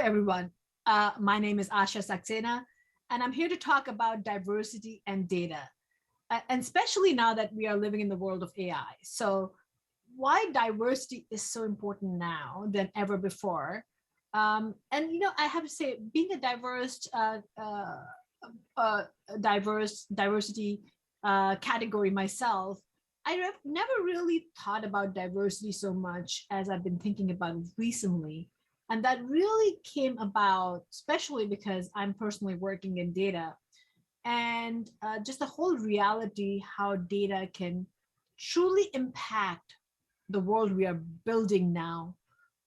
everyone. My name is Asha Saxena, and I'm here to talk about diversity and data, and especially now that we are living in the world of AI. So, why diversity is so important now than ever before? I have to say, being a diversity category myself, never really thought about diversity so much as I've been thinking about it recently. And that really came about, especially because I'm personally working in data and just the whole reality how data can truly impact the world we are building now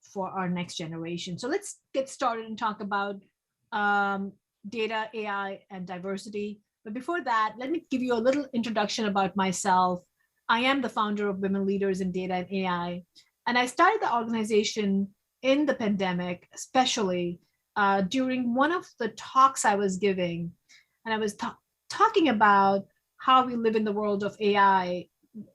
for our next generation. So let's get started and talk about um, data, AI, and diversity. But before that, let me give you a little introduction about myself. I am the founder of Women Leaders in Data and AI, and I started the organization in the pandemic, especially during one of the talks I was giving, and I was talking about how we live in the world of AI,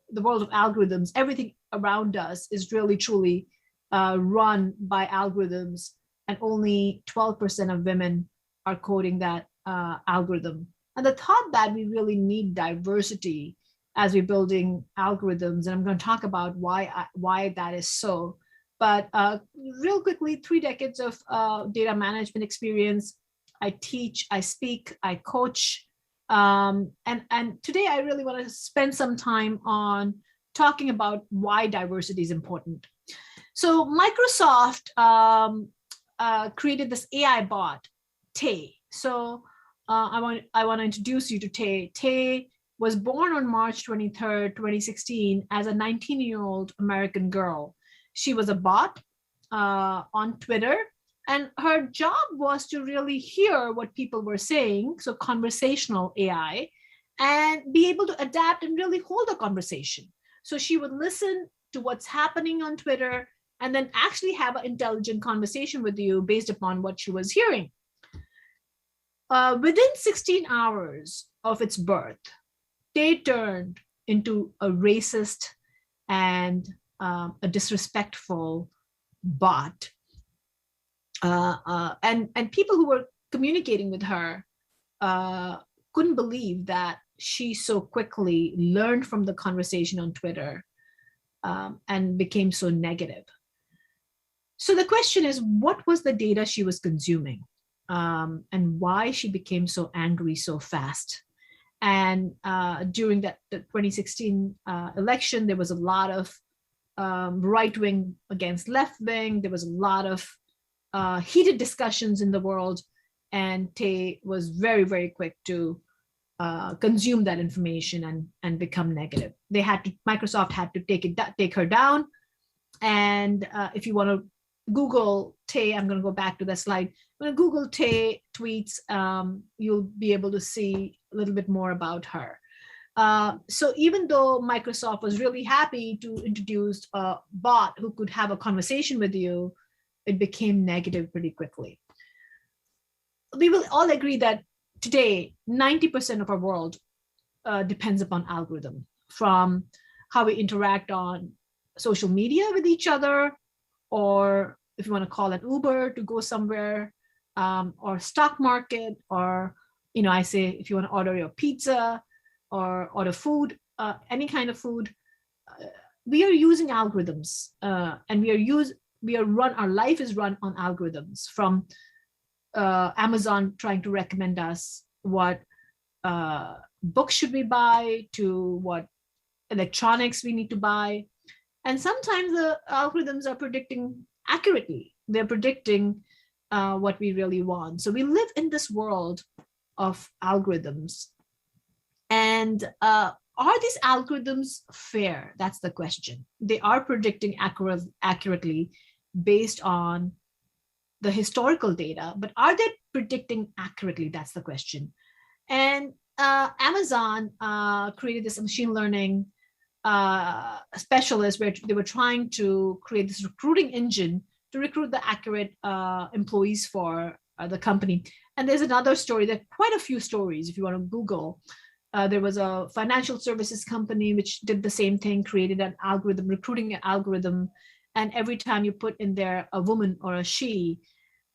the world of algorithms. Everything around us is really truly run by algorithms, and only 12% of women are coding that algorithm. And the thought that we really need diversity as we're building algorithms, and I'm going to talk about why that is so. But real quickly, 3 decades of data management experience. I teach, I speak, I coach. And today I really want to spend some time on talking about why diversity is important. So Microsoft created this AI bot, Tay. So I want to introduce you to Tay. Tay was born on March 23rd, 2016 as a 19-year-old American girl. She was a bot on Twitter, and her job was to really hear what people were saying, so conversational AI, and be able to adapt and really hold a conversation. So she would listen to what's happening on Twitter and then actually have an intelligent conversation with you based upon what she was hearing. Within 16 hours of its birth, they turned into a racist and a disrespectful bot. And people who were communicating with her couldn't believe that she so quickly learned from the conversation on Twitter and became so negative. So the question is, what was the data she was consuming and why she became so angry so fast? And during the 2016 election, there was a lot of right wing against left wing. There was a lot of heated discussions in the world, and Tay was very, very quick to consume that information and become negative. Microsoft had to take her down. And if you want to Google Tay, I'm going to go back to that slide. When you Google Tay tweets, you'll be able to see a little bit more about her. So even though Microsoft was really happy to introduce a bot who could have a conversation with you, it became negative pretty quickly. We will all agree that today, 90% of our world depends upon algorithm, from how we interact on social media with each other, or if you want to call it Uber to go somewhere, or stock market, or, I say if you want to order your pizza or order food, any kind of food, we are using algorithms, and our life is run on algorithms, from Amazon trying to recommend us what books should we buy, to what electronics we need to buy. And sometimes the algorithms are predicting accurately. They're predicting what we really want. So we live in this world of algorithms. And are these algorithms fair? That's the question. They are predicting accurately based on the historical data, but are they predicting accurately? That's the question. And Amazon created this machine learning specialist where they were trying to create this recruiting engine to recruit the accurate employees for the company. And there's another story. There are quite a few stories if you want to Google. There was a financial services company which did the same thing, created an algorithm, recruiting an algorithm. And every time you put in there a woman or a she,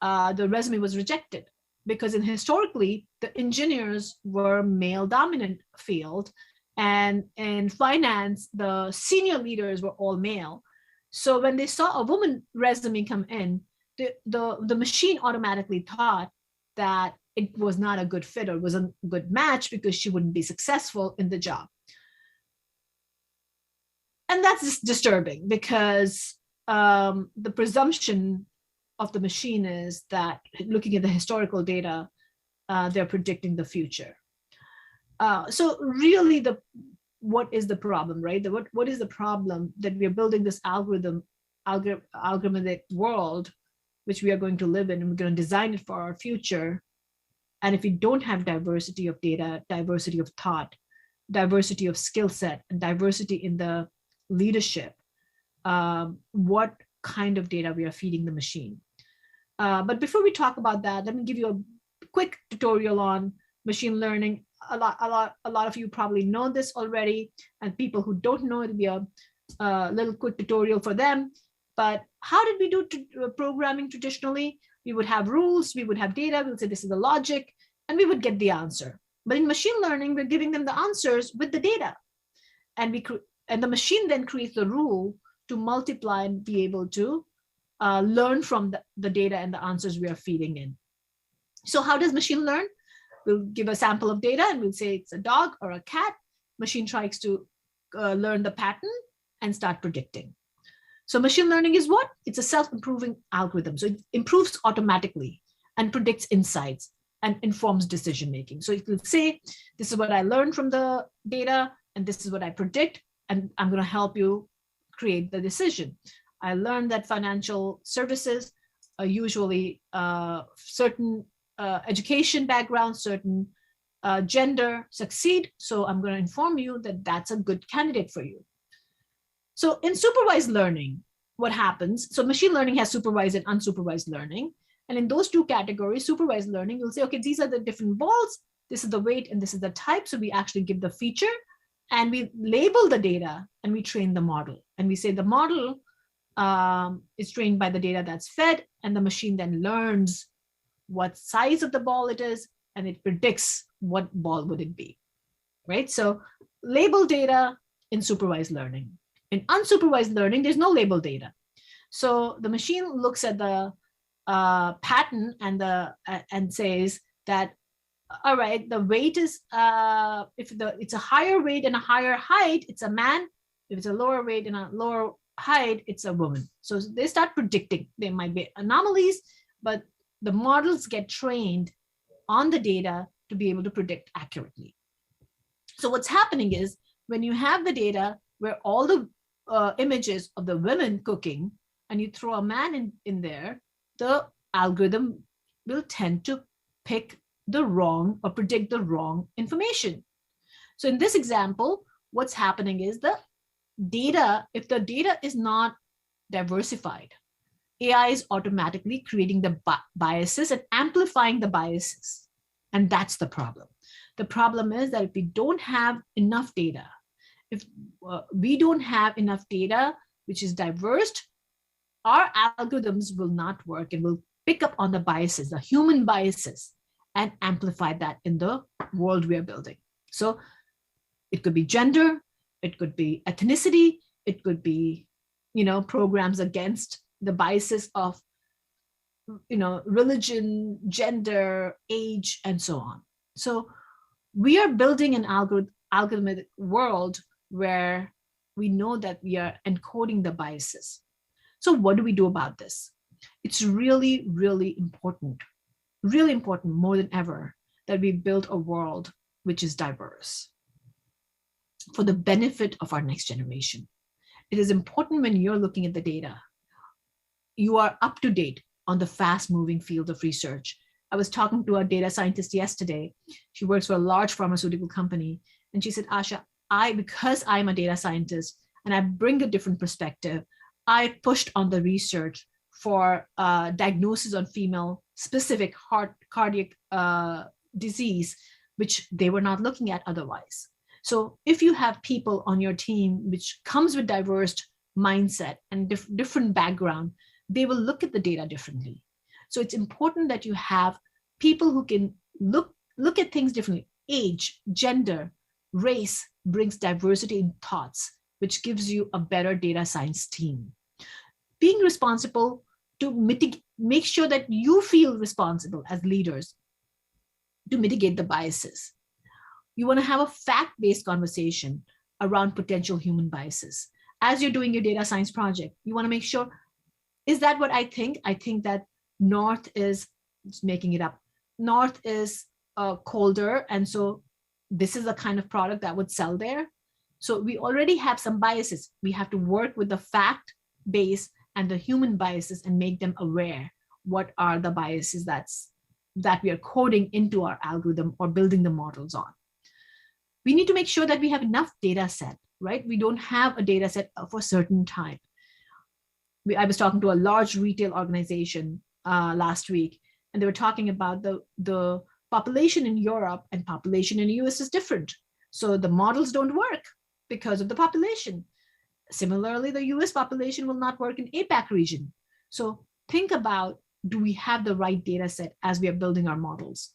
the resume was rejected, because historically the engineers were male dominant field, and in finance the senior leaders were all male. So when they saw a woman resume come in, the machine automatically thought that it was not a good fit or was a good match because she wouldn't be successful in the job. And that's just disturbing, because the presumption of the machine is that, looking at the historical data, they're predicting the future. So really, what is the problem, right? What is the problem that we are building this algorithmic world, which we are going to live in, and we're going to design it for our future. And if we don't have diversity of data, diversity of thought, diversity of skill set, and diversity in the leadership, what kind of data we are feeding the machine? But before we talk about that, let me give you a quick tutorial on machine learning. A lot of you probably know this already, and people who don't know, it'll be a little quick tutorial for them. But how did we do programming traditionally? We would have rules, we would have data, we would say this is the logic, and we would get the answer. But in machine learning, we're giving them the answers with the data, and the machine then creates the rule to multiply and be able to learn from the data and the answers we are feeding in. So how does machine learn? We'll give a sample of data and we'll say it's a dog or a cat. Machine tries to learn the pattern and start predicting. So machine learning is what? It's a self-improving algorithm. So it improves automatically and predicts insights and informs decision-making. So it will say, this is what I learned from the data, and this is what I predict, and I'm going to help you create the decision. I learned that financial services are usually certain education background, certain gender succeed. So I'm going to inform you that that's a good candidate for you. So in supervised learning, what happens? So machine learning has supervised and unsupervised learning. And in those two categories, supervised learning, you'll say, okay, these are the different balls. This is the weight and this is the type. So we actually give the feature and we label the data and we train the model. And we say the model is trained by the data that's fed, and the machine then learns what size of the ball it is, and it predicts what ball would it be, right? So label data in supervised learning. In unsupervised learning, there's no label data. So the machine looks at the pattern and says that, all right, the weight is, if it's a higher weight and a higher height, it's a man. If it's a lower weight and a lower height, it's a woman. So they start predicting. There might be anomalies, but the models get trained on the data to be able to predict accurately. So what's happening is, when you have the data where all the images of the women cooking, and you throw a man in there, the algorithm will tend to pick the wrong or predict the wrong information. So in this example, what's happening is the data, if the data is not diversified, AI is automatically creating the biases and amplifying the biases. And that's the problem. The problem is that if we don't have enough data, if we don't have enough data which is diverse, our algorithms will not work and will pick up on the biases, the human biases, and amplify that in the world we are building. So it could be gender, it could be ethnicity, it could be, programs against the biases of, religion, gender, age, and so on. So we are building an algorithmic world where we know that we are encoding the biases. So what do we do about this? It's really, really important more than ever that we build a world which is diverse for the benefit of our next generation. It is important when you're looking at the data, you are up to date on the fast moving field of research. I was talking to a data scientist yesterday. She works for a large pharmaceutical company. And she said, Asha, because I'm a data scientist and I bring a different perspective, I pushed on the research for diagnosis on female specific cardiac disease, which they were not looking at otherwise. So if you have people on your team which comes with diverse mindset and different background, they will look at the data differently. So it's important that you have people who can look at things differently. Age, gender, race brings diversity in thoughts, which gives you a better data science team. Being responsible to make sure that you feel responsible as leaders to mitigate the biases. You want to have a fact-based conversation around potential human biases. As you're doing your data science project, you want to make sure, is that what I think? I think that North is, just making it up, North is colder, and so this is the kind of product that would sell there. So we already have some biases. We have to work with the fact base and the human biases and make them aware what are the biases that we are coding into our algorithm or building the models on. We need to make sure that we have enough data set, right? We don't have a data set of a certain type. I was talking to a large retail organization last week, and they were talking about the population in Europe and population in the US is different. So the models don't work because of the population. Similarly, the US population will not work in APAC region. So think about, do we have the right data set as we are building our models?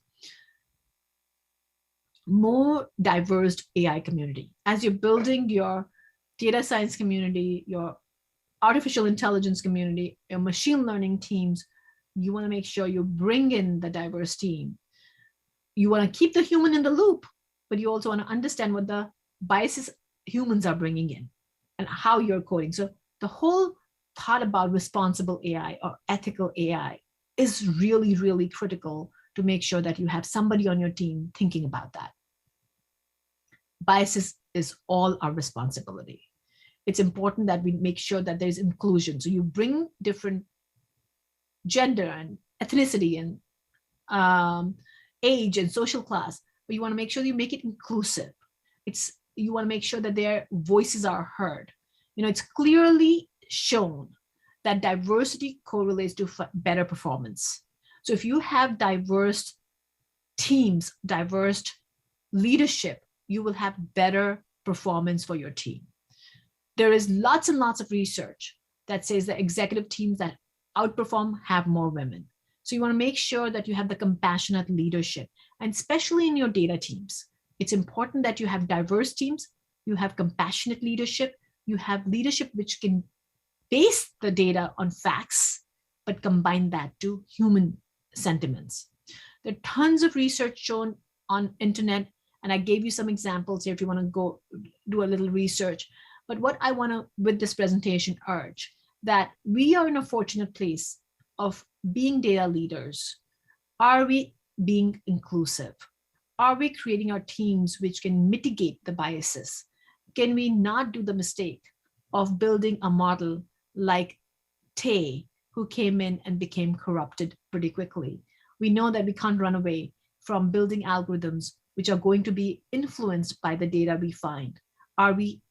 More diverse AI community. As you're building your data science community, your artificial intelligence community, your machine learning teams, you want to make sure you bring in the diverse team. You want to keep the human in the loop, but you also want to understand what the biases humans are bringing in and how you're coding. So the whole thought about responsible AI or ethical AI is really, really critical to make sure that you have somebody on your team thinking about that. Biases is all our responsibility. It's important that we make sure that there's inclusion. So you bring different gender and ethnicity and age and social class, but you want to make sure you make it inclusive. You want to make sure that their voices are heard. It's clearly shown that diversity correlates to better performance. So if you have diverse teams, diverse leadership, you will have better performance for your team. There is lots and lots of research that says that executive teams that outperform have more women. So you want to make sure that you have the compassionate leadership, and especially in your data teams. It's important that you have diverse teams, you have compassionate leadership, you have leadership which can base the data on facts, but combine that to human sentiments. There are tons of research shown on internet, and I gave you some examples here if you want to go do a little research. But what I want to, with this presentation, urge that we are in a fortunate place of being data leaders. Are we being inclusive? Are we creating our teams which can mitigate the biases? Can we not do the mistake of building a model like Tay, who came in and became corrupted pretty quickly? We know that we can't run away from building algorithms which are going to be influenced by the data we find. Are we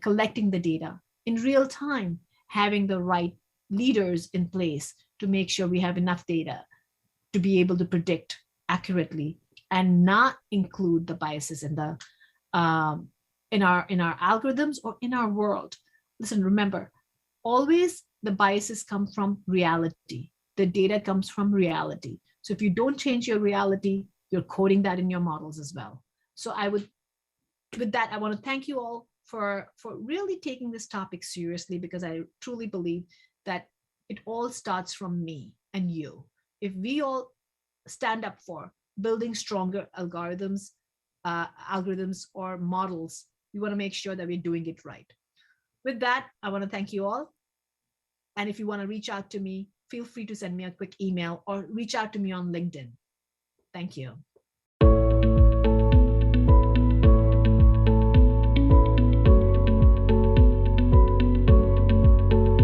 collecting the data in real time, having the right leaders in place to make sure we have enough data to be able to predict accurately and not include the biases in the in our algorithms or in our world? Listen, remember, always the biases come from reality. The data comes from reality. So if you don't change your reality, you're coding that in your models as well. So with that, I want to thank you all for really taking this topic seriously, because I truly believe that it all starts from me and you. If we all stand up for building stronger algorithms or models, we want to make sure that we're doing it right. With that, I want to thank you all. And if you want to reach out to me, feel free to send me a quick email or reach out to me on LinkedIn. Thank you.